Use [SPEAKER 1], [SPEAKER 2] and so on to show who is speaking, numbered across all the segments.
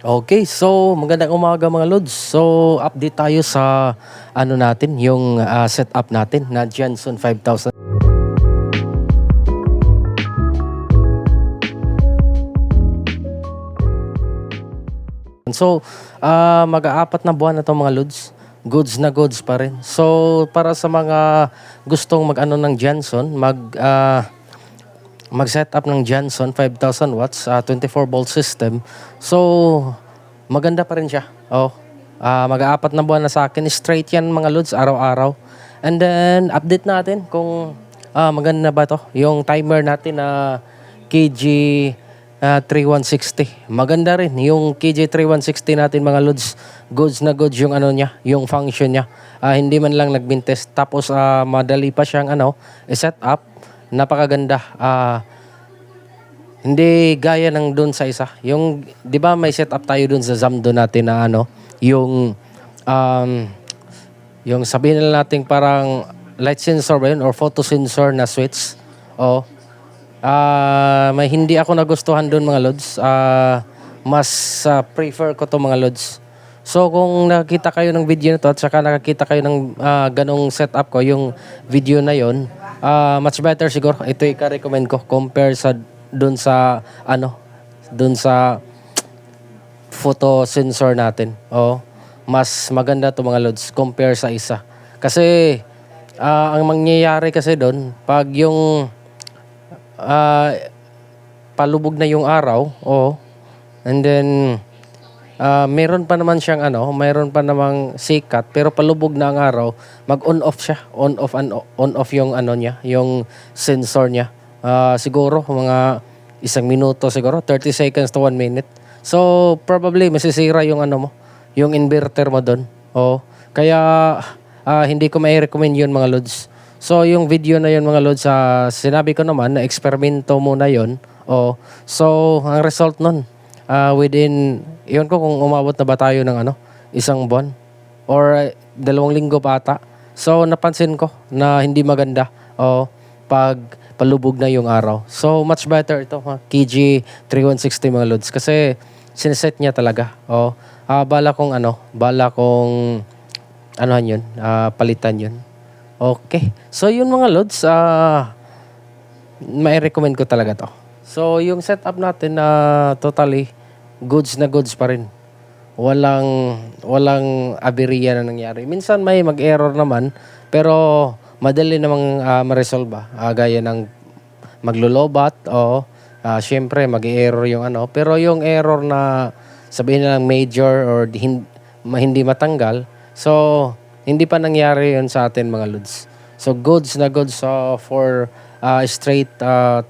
[SPEAKER 1] Okay, so magandang umaga mga lods. So update tayo sa ano natin, yung setup natin na Jenson 5000. So mag-aapat na buwan na 'to mga lods. Goods na goods pa rin. So para sa mga gustong mag-ano ng Jenson, mag-setup ng Jenson 5000 watts, 24 volt system. So maganda pa rin siya. Mag-aapat na buwan na sa akin. Straight yan mga lods, araw-araw. And then, update natin kung maganda ba to. Yung timer natin na KG 3160. Maganda rin. Yung KG 3160 natin mga lods, goods na goods yung ano niya, yung function niya. Hindi man lang nagbintest. Tapos madali pa siyang i-set up. Napakaganda. Hindi gaya ng doon sa isa. Yung, di ba may setup tayo doon sa Zamdo natin na yung, yung sabihin na natin parang light sensor ba yun or photo sensor na switch. May hindi ako nagustuhan doon mga lods. Mas prefer ko to mga lods. So kung nakakita kayo ng video na to at saka nakakita kayo ng ganong setup ko, yung video na yon, much better siguro. Ito i-recommend ko compare sa doon sa doon sa photo sensor natin. Mas maganda to mga lods compare sa isa. Kasi ang mangyayari kasi doon pag yung palubog na yung araw, and then meron pa naman siyang mayroon pa namang sikat pero palubog na ang araw, mag-on off siya, on off yung niya, yung sensor niya. Siguro mga isang minuto siguro, 30 seconds to 1 minute. So probably masisira yung mo, yung inverter mo doon. Kaya hindi ko mai-recommend yun mga lods. So yung video na yun mga lods, sinabi ko naman na eksperimento muna yun. So ang result nun, within, yun ko kung umabot na ba tayo ng isang buwan or 2 linggo pa ata. So napansin ko na hindi maganda pag palubog na yung araw. So much better ito, KG 3160 mga lods, kasi sineset niya talaga. Bala kong anuhan yun, palitan yun. Okay. So yun mga lods, mai-recommend ko talaga to. So yung setup natin na totally goods na goods pa rin. Walang aberya na nangyari. Minsan may mag-error naman, pero madali namang ma-resolve gaya ng maglulobat syempre mag-error yung pero yung error na sabihin na lang major or hindi matanggal, so hindi pa nangyari yun sa atin mga lods. So goods na goods for straight 3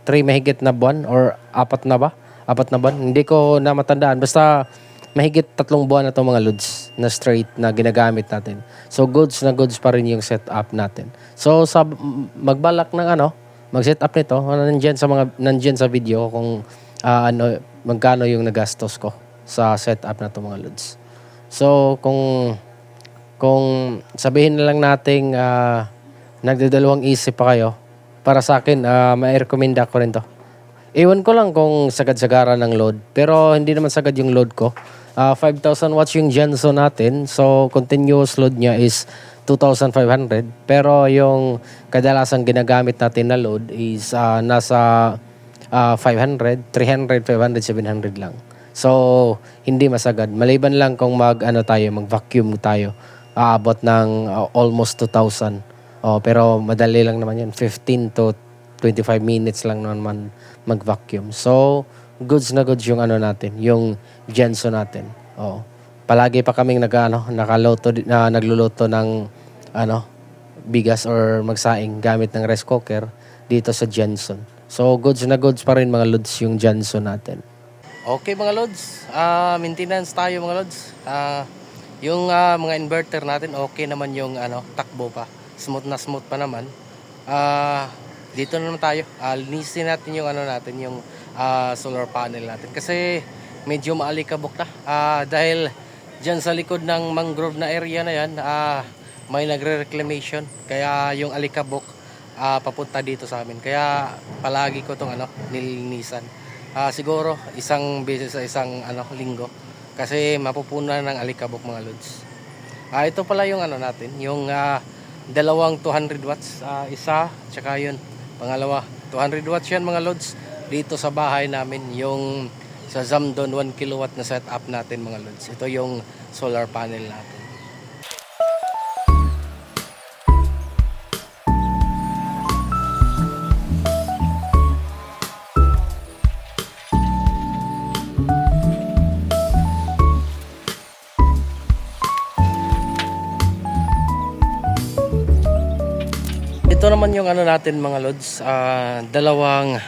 [SPEAKER 1] mahigit na buwan or 4 na buwan, hindi ko na matandaan, basta mahigit 3 buwan na to mga lods na straight na ginagamit natin. So goods na goods pa rin yung setup natin. So sa magbalak ng mag-setup nito, nandiyan sa video kung magkano yung nagastos ko sa setup na to mga lods. So kung sabihin na lang nating nagdadalawang isip pa kayo, para sa akin mai-recommend ko rin to. Ewan ko lang kung sagad-sagara ng load, pero hindi naman sagad yung load ko. 5,000 watts yung Jenson natin, so continuous load niya is 2,500. Pero yung kadalasang ginagamit natin na load is nasa 500, 300, 500, 700 lang. So hindi masagad. Maliban lang kung mag-vacuum tayo, aabot ng almost 2,000. Pero madali lang naman yun. 15 to 25 minutes lang naman mag-vacuum. So goods na goods yung natin, yung Jenson natin. Palagi pa kaming nagluluto ng bigas or magsaing gamit ng rice cooker dito sa Jenson. So goods na goods pa rin mga lods yung Jenson natin. Okay mga lods, maintenance tayo mga lods. Yung mga inverter natin okay naman yung takbo pa. Smooth pa naman. Dito na naman tayo. Linisin natin yung natin, yung solar panel natin. Kasi medyo maalikabok na. Dahil dyan sa likod ng mangrove na area na yan, may nagre-reclamation. Kaya yung alikabok papunta dito sa amin. Kaya palagi ko itong nililinisan. Siguro isang beses sa isang linggo kasi mapupunan ng alikabok mga lods. Ito pala yung natin, yung dalawang 200 watts, isa tsaka yun pangalawa 200 watts yan mga lods dito sa bahay namin, yung sa Zamdon 1 kilowatt na setup natin mga lods. Ito yung solar panel natin. Ito naman yung natin mga lods, dalawang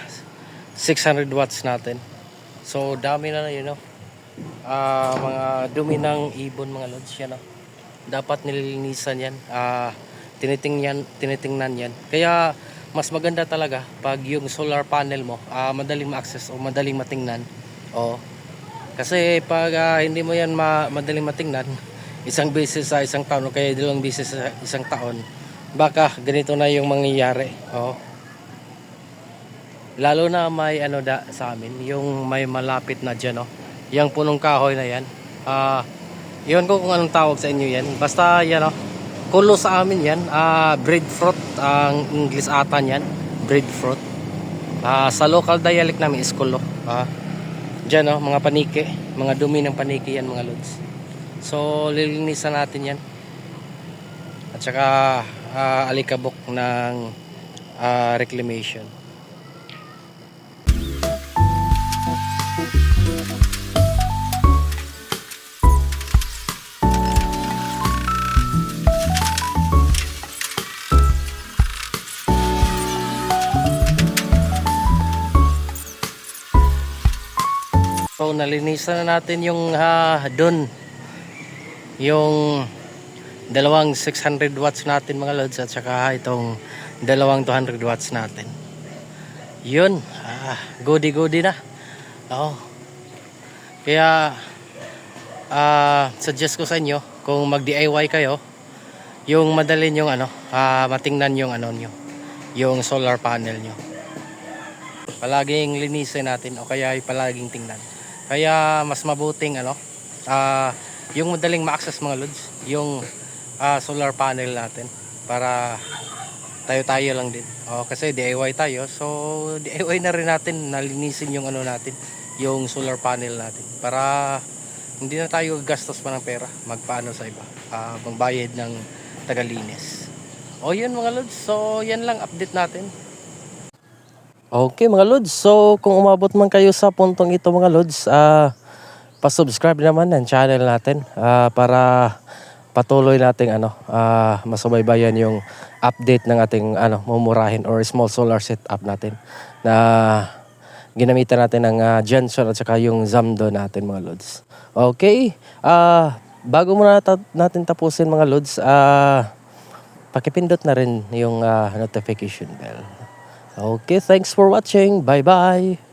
[SPEAKER 1] 600 watts natin. So dami na yun, mga dumi ng ibon mga lods yan, dapat nililinisan yan, tinitingnan yan. Kaya mas maganda talaga pag yung solar panel mo madaling ma-access o madaling matingnan. Kasi pag hindi mo yan madaling matingnan isang beses sa isang taon o kaya dalawang beses sa isang taon, baka ganito na yung mangyayari. Lalo na may sa amin, yung may malapit na dyan, yung punong kahoy na yan. Iwan ko kung anong tawag sa inyo yan. Basta yan, kulo sa amin yan. Breadfruit, ang English ata yan. Breadfruit. Sa local dialect namin is kulo. Dyan, mga paniki. Mga dumi ng paniki yan mga lods. So, lilinisan natin yan. At saka, alikabok ng reclamation. So nalinisan na natin yung doon, yung dalawang 600 watts natin mga lods at saka itong dalawang 200 watts natin. Yun, goody na. Kaya suggest ko sa inyo kung mag DIY kayo, yung madalin yung matingnan yung nyo, yung solar panel nyo. Palaging linisin natin o kaya palaging tingnan. Kaya mas mabuting yung madaling ma-access mga lods, yung solar panel natin para tayo lang din. Kasi DIY tayo, so DIY na rin natin, nalinisin yung natin, yung solar panel natin para hindi na tayo gastos pa ng pera magpaano sa iba, magbayad ng tagalinis. Yun mga lods, so yan lang update natin. Okay mga lods, so kung umabot man kayo sa puntong ito mga lods, pa-subscribe naman ng channel natin para patuloy nating masubaybayan yung update ng ating mumurahin or small solar setup natin na ginamitan natin ng Johnson at saka yung Zamdon natin mga lods. Okay, bago muna natin tapusin mga lods, pakipindot na rin yung notification bell. Okay, thanks for watching. Bye-bye.